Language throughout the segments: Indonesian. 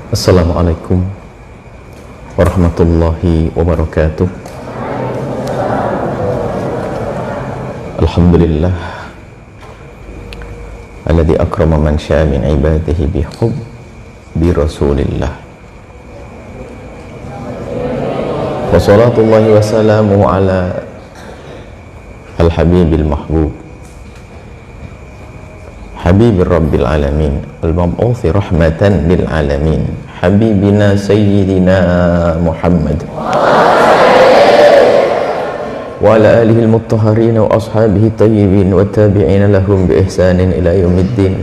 Assalamualaikum warahmatullahi wabarakatuh. Alhamdulillah alladzi akrama man syaa min ibadihi bi rasulillah. Wa salatullahi wa salamuhu ala al-habibil mahbub Habibir Rabbil Alamin al-mab'uthi rahmatan lil alamin Habibina Sayyidina Muhammad wa ala alihi al-muttahharin wa ashabihi tayyibin wa tabi'ina lahum bi ihsanin ila yaumiddin.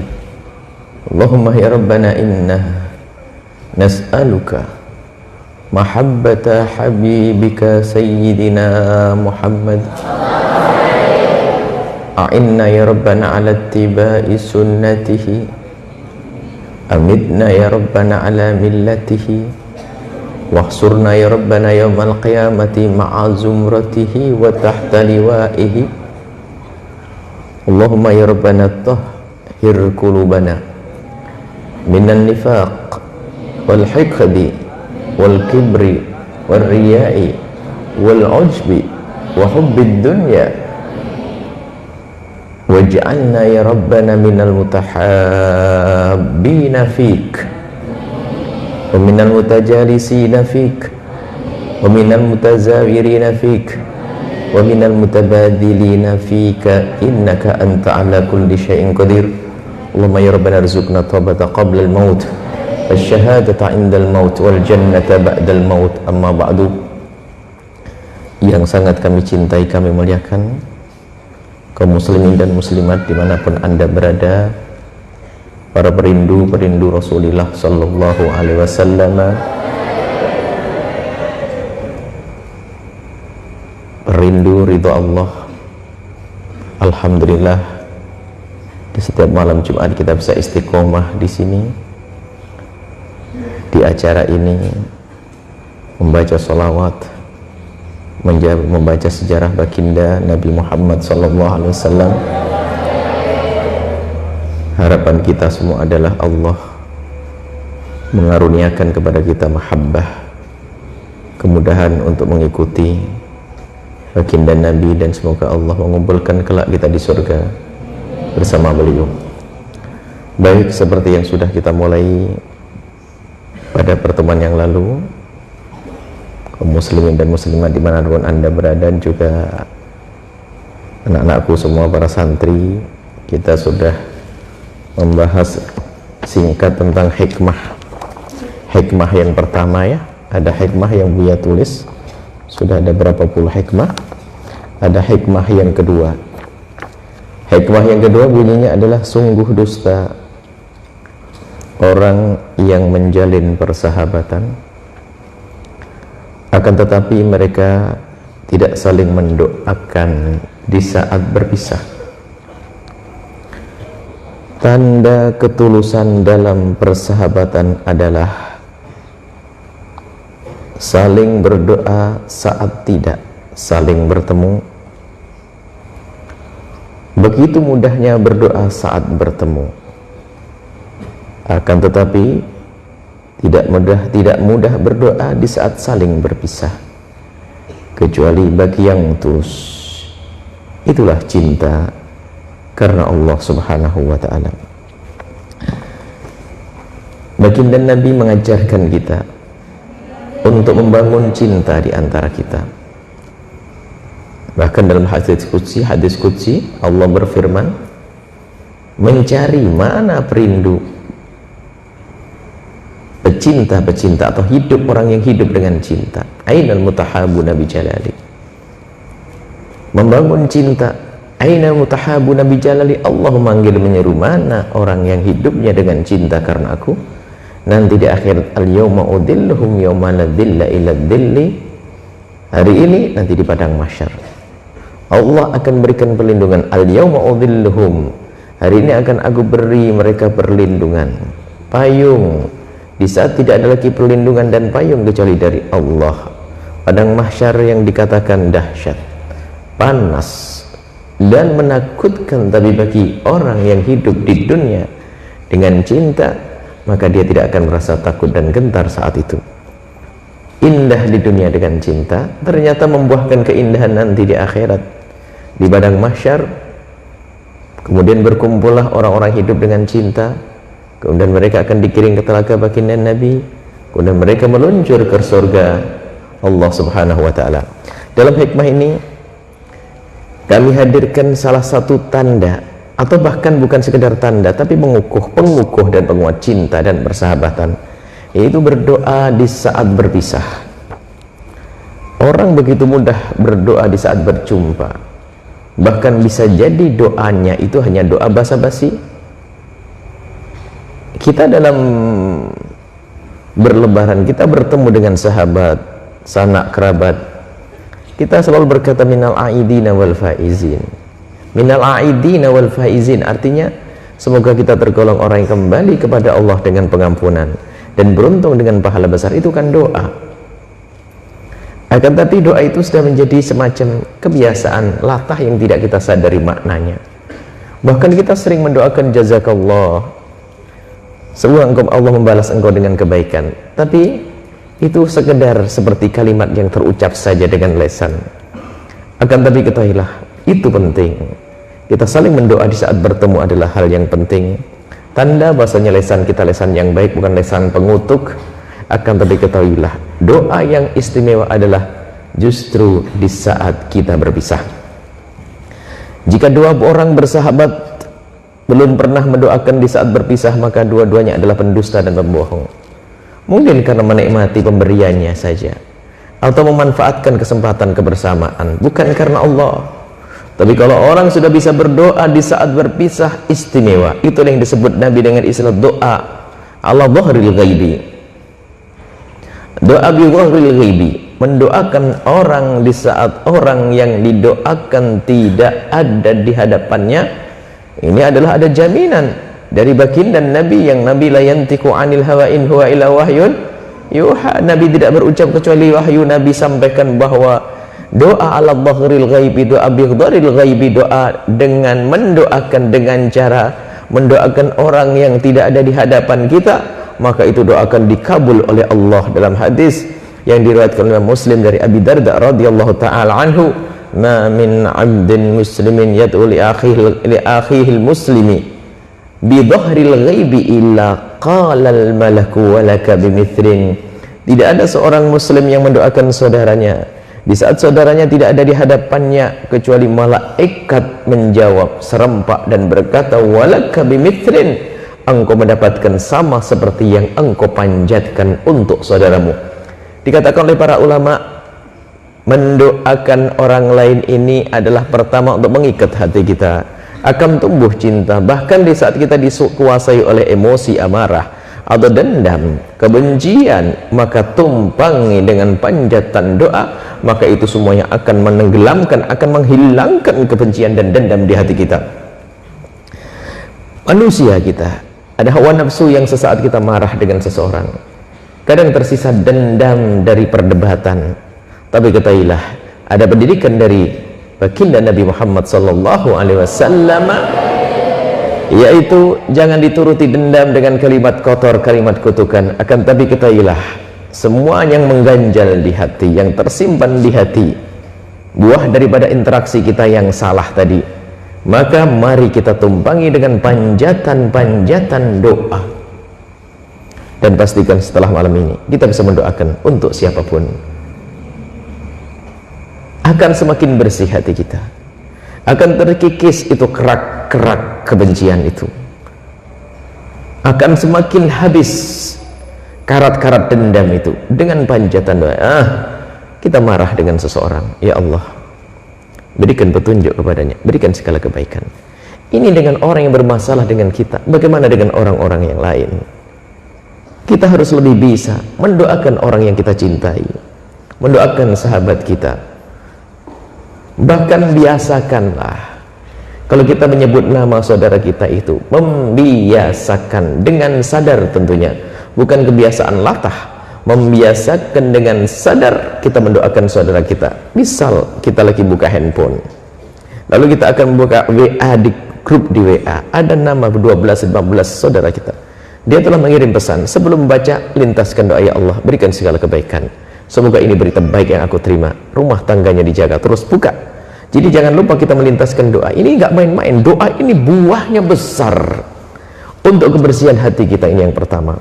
Allahumma ya Rabbana inna nas'aluka mahabbata habibika Sayyidina Muhammad. A'inna ya Rabbana ala ittiba'i sunnatihi, amitna ya Rabbana ala millatihi, wahsurna ya Rabbana yawmal qiyamati ma'a zumratihi wa tahta liwa'ihi. Allahumma ya Rabbana tahhir qulubana minan nifaq wal hiqdi wal kibri wal riya'i wal ujbi wa hubbid dunya, waj'alna ya Rabbana minal mutahabbina fik wa minal mutajalisina fik wa minal mutazawirina fik wa minal mutabadilina fika innaka anta ala kulli syai'in qadir. Allahumma ya Rabbana arzuqna taubata qabla al-maut wasyahadata indal maut wal jannata ba'dal maut. Amma ba'du. Yang sangat kami cintai, kami muliakan kaum muslimin dan muslimat dimanapun anda berada, para perindu Rasulullah sallallahu alaihi wasallam, perindu ridha Allah. Alhamdulillah, di setiap malam Jumat kita bisa istiqomah di sini, di acara ini, membaca sholawat, membaca sejarah baginda Nabi Muhammad SAW. Harapan kita semua adalah Allah mengaruniakan kepada kita mahabbah, kemudahan untuk mengikuti baginda Nabi, dan semoga Allah mengumpulkan kelak kita di surga bersama beliau. Baik, seperti yang sudah kita mulai pada pertemuan yang lalu, kaum muslimin dan muslimat dimanapun anda berada, juga anak-anakku semua, para santri, kita sudah membahas singkat tentang hikmah yang pertama ya. Ada hikmah yang Buya tulis, sudah ada berapa puluh hikmah. Ada hikmah yang kedua. Hikmah yang kedua bunyinya adalah sungguh dusta orang yang menjalin persahabatan, akan tetapi mereka tidak saling mendoakan di saat berpisah. Tanda ketulusan dalam persahabatan adalah saling berdoa saat tidak saling bertemu. Begitu mudahnya berdoa saat bertemu, akan tetapi tidak mudah berdoa di saat saling berpisah, kecuali bagi yang tulus. Itulah cinta karena Allah Subhanahu wa ta'ala. Baginda Nabi mengajarkan kita untuk membangun cinta di antara kita. Bahkan dalam hadis qudsi Allah berfirman, mencari mana perindu, pecinta atau hidup, orang yang hidup dengan cinta. Ainal mutahabuna bi jalali, membangun cinta. Ainal mutahabuna bi jalali, Allah memanggil, menyeru, mana orang yang hidupnya dengan cinta karena aku. Nanti di akhir, al yawma udilluhum yawma la dhilla illa dhilli, hari ini nanti di padang mahsyar Allah akan berikan perlindungan. Al yawma udilluhum, hari ini akan aku beri mereka perlindungan, payung, di saat tidak ada lagi perlindungan dan payung kecuali dari Allah. Padang mahsyar yang dikatakan dahsyat, panas, dan menakutkan, tapi bagi orang yang hidup di dunia dengan cinta, maka dia tidak akan merasa takut dan gentar saat itu. Indah di dunia dengan cinta ternyata membuahkan keindahan nanti di akhirat, di padang mahsyar. Kemudian berkumpullah orang-orang hidup dengan cinta, kemudian mereka akan dikirim ke telaga baginda Nabi, kemudian mereka meluncur ke surga Allah Subhanahu wa ta'ala. Dalam hikmah ini kami hadirkan salah satu tanda, atau bahkan bukan sekedar tanda, tapi pengukuh dan penguat cinta dan persahabatan, yaitu berdoa di saat berpisah. Orang begitu mudah berdoa di saat berjumpa, bahkan bisa jadi doanya itu hanya doa basa-basi. Kita dalam berlebaran, kita bertemu dengan sahabat, sanak kerabat, kita selalu berkata minal aidina wal faizin. Minal aidina wal faizin artinya semoga kita tergolong orang yang kembali kepada Allah dengan pengampunan dan beruntung dengan pahala besar. Itu kan doa. Akan tapi doa itu sudah menjadi semacam kebiasaan latah yang tidak kita sadari maknanya. Bahkan kita sering mendoakan jazakallah, semoga engkau Allah membalas engkau dengan kebaikan, tapi itu sekedar seperti kalimat yang terucap saja dengan lisan. Akan tapi ketahuilah, itu penting. Kita saling mendoa di saat bertemu adalah hal yang penting, tanda bahasanya lisan kita lisan yang baik, bukan lisan pengutuk. Akan tapi ketahuilah, doa yang istimewa adalah justru di saat kita berpisah. Jika dua orang bersahabat belum pernah mendoakan di saat berpisah, maka dua-duanya adalah pendusta dan pembohong. Mungkin karena menikmati pemberiannya saja, atau memanfaatkan kesempatan kebersamaan, bukan karena Allah. Tapi kalau orang sudah bisa berdoa di saat berpisah, istimewa. Itu yang disebut Nabi dengan istilah doa ala dhahril ghaibi. Doa bi dhahril ghaibi, mendoakan orang di saat orang yang didoakan tidak ada di hadapannya. Ini adalah ada jaminan dari baginda Nabi, yang Nabi la yantiqu anil hawa in huwa illa wahyun yuha. Nabi tidak berucap kecuali wahyu. Nabi sampaikan bahwa doa ala dhahril ghaibi, doa bi dhahril ghaibi, doa dengan mendoakan dengan cara mendoakan orang yang tidak ada di hadapan kita, maka itu doa akan dikabul oleh Allah. Dalam hadis yang diriwayatkan oleh Muslim dari Abi Darda radhiyallahu taala anhu, ma min 'abdin muslimin yad'u li akhihi muslimi bi dhahril ghaibi illa qala al malaku wa laka bimithlin. Tidak ada seorang muslim yang mendoakan saudaranya di saat saudaranya tidak ada di hadapannya, kecuali malaikat menjawab serempak dan berkata walaka bimithlin, engkau mendapatkan sama seperti yang engkau panjatkan untuk saudaramu. Dikatakan oleh para ulama, mendoakan orang lain ini adalah pertama untuk mengikat hati kita, akan tumbuh cinta. Bahkan di saat kita dikuasai oleh emosi amarah atau dendam, kebencian, maka tumpangi dengan panjatan doa, maka itu semuanya akan menenggelamkan, akan menghilangkan kebencian dan dendam di hati kita. Manusia kita ada hawa nafsu yang sesaat kita marah dengan seseorang, kadang tersisa dendam dari perdebatan. Tapi ketahuilah, ada pendidikan dari baginda Nabi Muhammad sallallahu alaihi wasallam, yaitu jangan dituruti dendam dengan kalimat kotor, kalimat kutukan. Akan tapi ketahuilah, semua yang mengganjal di hati, yang tersimpan di hati, buah daripada interaksi kita yang salah tadi, maka mari kita tumpangi dengan panjatan-panjatan doa. Dan pastikan setelah malam ini kita bisa mendoakan untuk siapapun, akan semakin bersih hati kita, akan terkikis itu kerak-kerak kebencian itu, akan semakin habis karat-karat dendam itu dengan panjatan doa. Kita marah dengan seseorang, ya Allah, berikan petunjuk kepadanya, berikan segala kebaikan. Ini dengan orang yang bermasalah dengan kita. Bagaimana dengan orang-orang yang lain? Kita harus lebih bisa mendoakan orang yang kita cintai, mendoakan sahabat kita. Bahkan biasakanlah, kalau kita menyebut nama saudara kita itu, membiasakan dengan sadar tentunya, bukan kebiasaan latah, membiasakan dengan sadar kita mendoakan saudara kita. Misal kita lagi buka handphone, lalu kita akan buka WA, di grup di WA ada nama 12-15 saudara kita, Dia telah mengirim pesan, sebelum membaca, lintaskan doa, ya Allah berikan segala kebaikan, semoga ini berita baik yang aku terima, rumah tangganya dijaga, terus buka. Jadi jangan lupa kita melintaskan doa. Ini nggak main-main, doa ini buahnya besar untuk kebersihan hati kita. Ini yang pertama,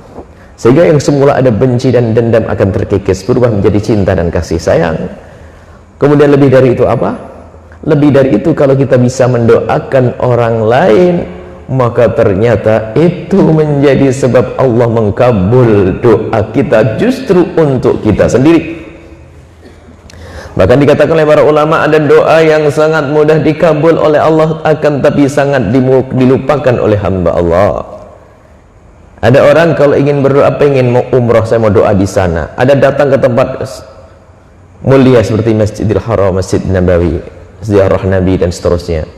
sehingga yang semula ada benci dan dendam akan terkikis, berubah menjadi cinta dan kasih sayang. Kemudian lebih dari itu apa? Lebih dari itu, kalau kita bisa mendoakan orang lain, maka ternyata itu menjadi sebab Allah mengkabul doa kita justru untuk kita sendiri. Bahkan dikatakan oleh para ulama, ada doa yang sangat mudah dikabul oleh Allah, akan tapi sangat dilupakan oleh hamba Allah. Ada orang kalau ingin berdoa, pengen mau umroh, saya mau doa di sana, ada datang ke tempat mulia seperti Masjidil Haram, Masjid Nabawi, ziarah Nabi dan seterusnya,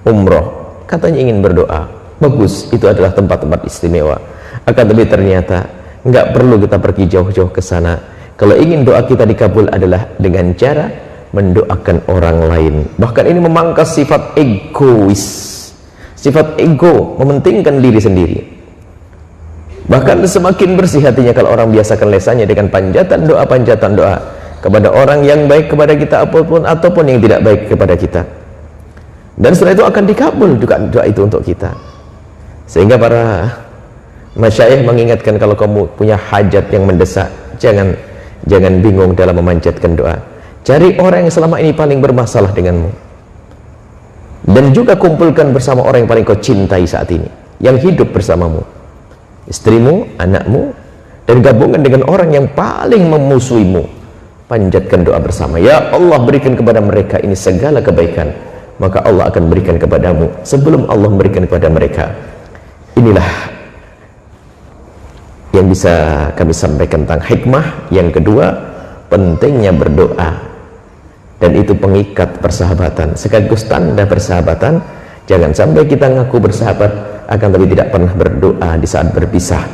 umroh, katanya ingin berdoa, bagus, itu adalah tempat-tempat istimewa. Akan tapi ternyata nggak perlu kita pergi jauh-jauh ke sana. Kalau ingin doa kita dikabul adalah dengan cara mendoakan orang lain. Bahkan ini memangkas sifat egois, sifat ego, mementingkan diri sendiri. Bahkan semakin bersih hatinya kalau orang biasakan lesannya dengan panjatan doa kepada orang yang baik kepada kita ataupun yang tidak baik kepada kita. Dan setelah itu akan dikabul juga doa itu untuk kita. Sehingga para masyayikh mengingatkan, kalau kamu punya hajat yang mendesak, jangan bingung dalam memanjatkan doa. Cari orang yang selama ini paling bermasalah denganmu, dan juga kumpulkan bersama orang yang paling kau cintai saat ini, yang hidup bersamamu, istrimu, anakmu, dan gabungan dengan orang yang paling memusuhimu. Panjatkan doa bersama, ya Allah berikan kepada mereka ini segala kebaikan, maka Allah akan berikan kepadamu sebelum Allah memberikan kepada mereka. Inilah yang bisa kami sampaikan tentang hikmah. Yang kedua, pentingnya berdoa, dan itu pengikat persahabatan, sekaligus tanda persahabatan. Jangan sampai kita ngaku bersahabat akan tapi tidak pernah berdoa di saat berpisah.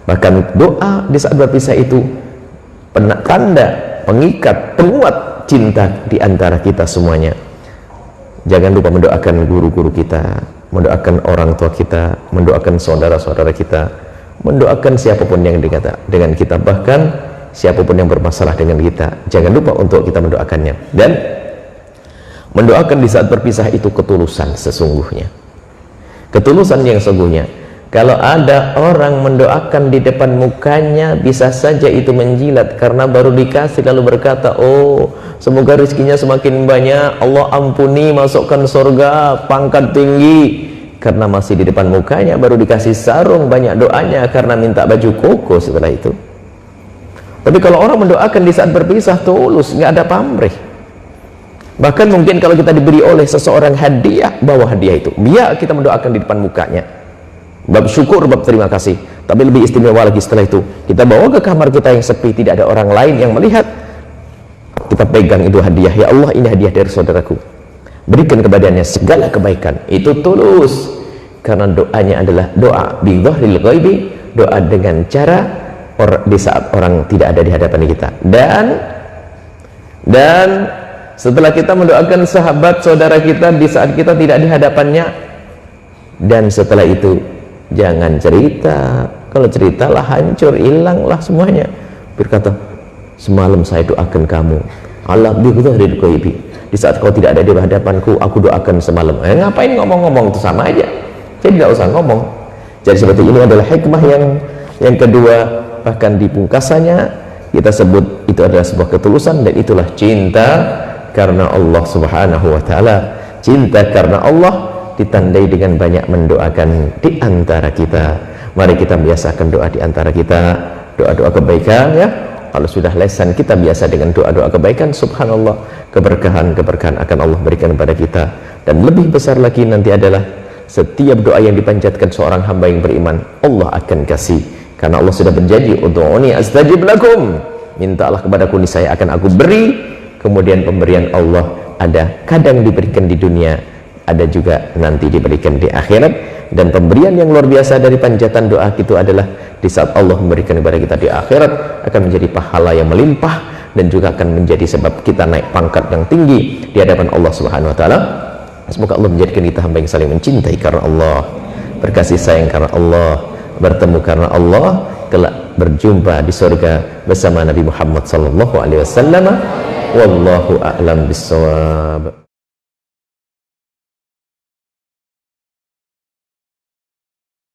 Bahkan doa di saat berpisah itu tanda pengikat, penguat cinta di antara kita semuanya. Jangan lupa mendoakan guru-guru kita, mendoakan orang tua kita, mendoakan saudara-saudara kita, mendoakan siapapun yang dengan kita, bahkan siapapun yang bermasalah dengan kita. Jangan lupa untuk kita mendoakannya. Dan mendoakan di saat berpisah itu ketulusan sesungguhnya, ketulusan yang sesungguhnya. Kalau ada orang mendoakan di depan mukanya, bisa saja itu menjilat karena baru dikasih lalu berkata, oh semoga rezekinya semakin banyak, Allah ampuni, masukkan surga, pangkat tinggi. Karena masih di depan mukanya, baru dikasih sarung, banyak doanya karena minta baju koko setelah itu. Tapi kalau orang mendoakan di saat berpisah, tulus, nggak ada pamrih. Bahkan mungkin kalau kita diberi oleh seseorang hadiah, bawa hadiah itu, biar kita mendoakan di depan mukanya, bab syukur, bab terima kasih. Tapi lebih istimewa lagi setelah itu, kita bawa ke kamar kita yang sepi, tidak ada orang lain yang melihat, kita pegang itu hadiah, ya Allah ini hadiah dari saudaraku, berikan kepadanya segala kebaikan. Itu tulus, karena doanya adalah doa bi dhahril ghaibi, doa dengan cara di saat orang tidak ada di hadapan kita. Dan setelah kita mendoakan sahabat saudara kita di saat kita tidak di hadapannya, dan setelah itu jangan cerita. Kalau ceritalah hancur, hilanglah semuanya. Berkata, semalam saya doakan kamu, Allah bi dhahril ghaibi, di saat kau tidak ada di hadapanku, aku doakan semalam. Ngapain ngomong-ngomong, itu sama aja. Jadi tidak usah ngomong. Jadi seperti ini adalah hikmah yang kedua. Bahkan di pungkasannya kita sebut itu adalah sebuah ketulusan, dan itulah cinta karena Allah subhanahu wa ta'ala. Cinta karena Allah ditandai dengan banyak mendoakan di antara kita. Mari kita biasakan doa di antara kita, doa-doa kebaikan ya. Kalau sudah lesan kita biasa dengan doa-doa kebaikan, subhanallah, keberkahan akan Allah berikan kepada kita. Dan lebih besar lagi nanti adalah setiap doa yang dipanjatkan seorang hamba yang beriman, Allah akan kasih. Karena Allah sudah berjanji, ud'uni astajib lakum, mintalah kepadaku niscaya akan aku beri. Kemudian pemberian Allah ada kadang diberikan di dunia, ada juga nanti diberikan di akhirat. Dan pemberian yang luar biasa dari panjatan doa itu adalah di saat Allah memberikan kepada kita di akhirat, akan menjadi pahala yang melimpah, dan juga akan menjadi sebab kita naik pangkat yang tinggi di hadapan Allah subhanahu wa ta'ala. Semoga Allah menjadikan kita hamba yang saling mencintai karena Allah, berkasih sayang karena Allah, bertemu karena Allah, kelak berjumpa di surga bersama Nabi Muhammad sallallahu alaihi wasallam. Wallahu a'lam bissawab.